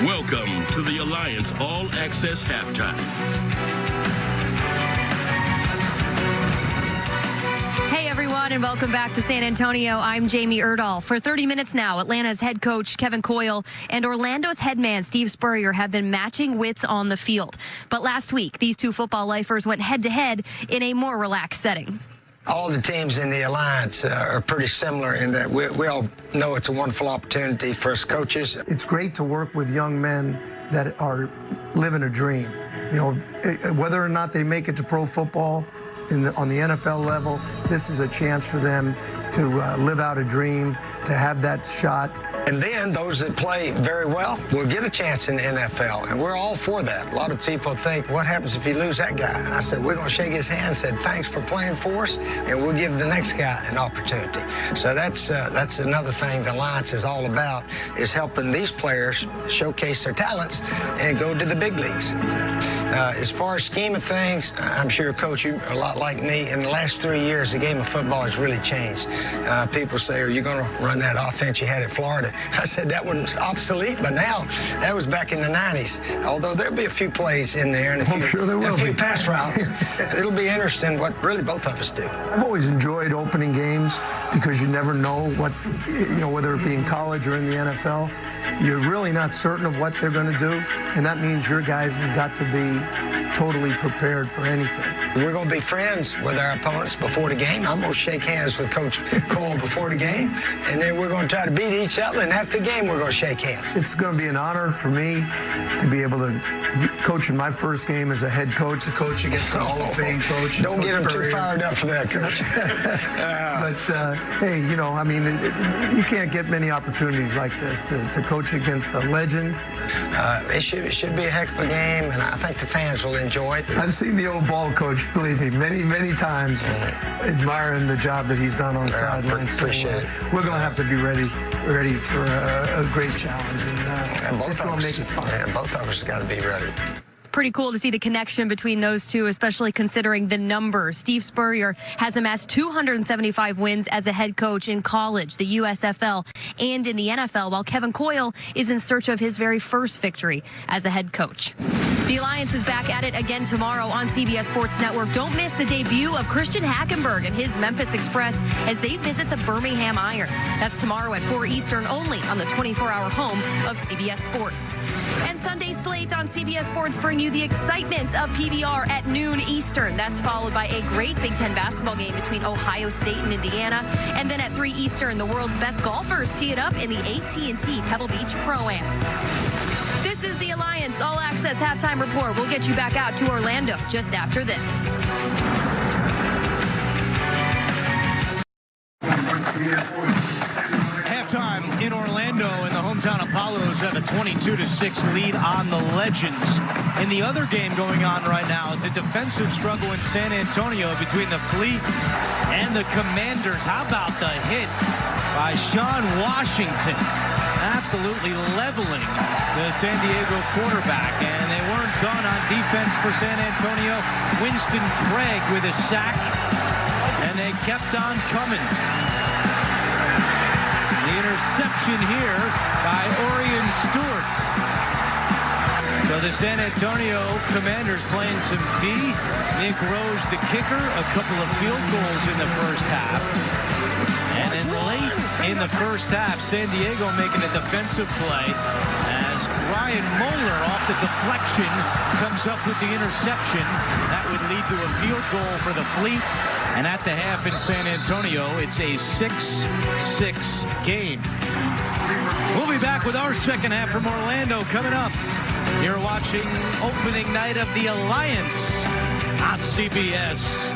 Welcome to the Alliance All Access Halftime. Hey everyone, and welcome back to San Antonio. I'm Jamie Erdahl. For 30 minutes now, Atlanta's head coach Kevin Coyle and Orlando's head man Steve Spurrier have been matching wits on the field. But last week, these two football lifers went head-to-head in a more relaxed setting. All the teams in the Alliance are pretty similar in that we all know it's a wonderful opportunity for us coaches. It's great to work with young men that are living a dream. You know, whether or not they make it to pro football on the NFL level, this is a chance for them to live out a dream, to have that shot. And then those that play very well will get a chance in the NFL, and we're all for that. A lot of people think, what happens if you lose that guy? And I said, we're going to shake his hand and said, thanks for playing for us, and we'll give the next guy an opportunity. So that's another thing the Alliance is all about, is helping these players showcase their talents and go to the big leagues. As far as scheme of things, I'm sure, Coach, you're a lot like me. In the last 3 years, the game of football has really changed. People say, are you going to run that offense you had at Florida? I said that one's obsolete, but now that was back in the 90s. Although there'll be a few plays in there and I'm sure there will a few be pass routes. It'll be interesting what really both of us do. I've always enjoyed opening games because you never know what, whether it be in college or in the NFL, you're really not certain of what they're going to do, and that means your guys have got to be totally prepared for anything. We're going to be friends with our opponents before the game. I'm going to shake hands with Coach Cole before the game, and then we're going to try to beat each other, and after the game, we're going to shake hands. It's going to be an honor for me to be able to coach in my first game as a head coach, to coach against the Hall of Fame coach. Don't get him too fired up for that, Coach. But, hey, I mean, you can't get many opportunities like this to coach against a legend. It should be a heck of a game, and I think the fans will enjoy it. I've seen the old ball coach, believe me, many times, admiring the job that he's done on the sidelines. Appreciate it. We're going to have to be ready for a great challenge, and it's going to make it fun. Yeah, both of us got to be ready. Pretty cool to see the connection between those two, especially considering the numbers. Steve Spurrier has amassed 275 wins as a head coach in college, the USFL, and in the NFL, while Kevin Coyle is in search of his very first victory as a head coach. The Alliance is back at it again tomorrow on CBS Sports Network. Don't miss the debut of Christian Hackenberg and his Memphis Express as they visit the Birmingham Iron. That's tomorrow at 4 Eastern only on the 24-hour home of CBS Sports. And Sunday's slate on CBS Sports bring you the excitement of PBR at noon Eastern. That's followed by a great Big Ten basketball game between Ohio State and Indiana. And then at 3 Eastern, the world's best golfers tee it up in the AT&T Pebble Beach Pro-Am. This is the Alliance All Access Halftime Report. We'll get you back out to Orlando just after this. Halftime in Orlando, and the hometown Apollos have a 22-6 lead on the Legends. In the other game going on right now, it's a defensive struggle in San Antonio between the Fleet and the Commanders. How about the hit by Sean Washington? Absolutely leveling the San Diego quarterback, and they weren't done on defense for San Antonio. Winston Craig with a sack, and they kept on coming. The interception here by Orion Stewart. So the San Antonio Commanders playing some D. Nick Rose, the kicker, a couple of field goals in the first half. And then late in the first half, San Diego making a defensive play as Ryan Moeller off the deflection comes up with the interception. That would lead to a field goal for the Fleet. And at the half in San Antonio, it's a 6-6 game. We'll be back with our second half from Orlando coming up. You're watching opening night of the Alliance on CBS.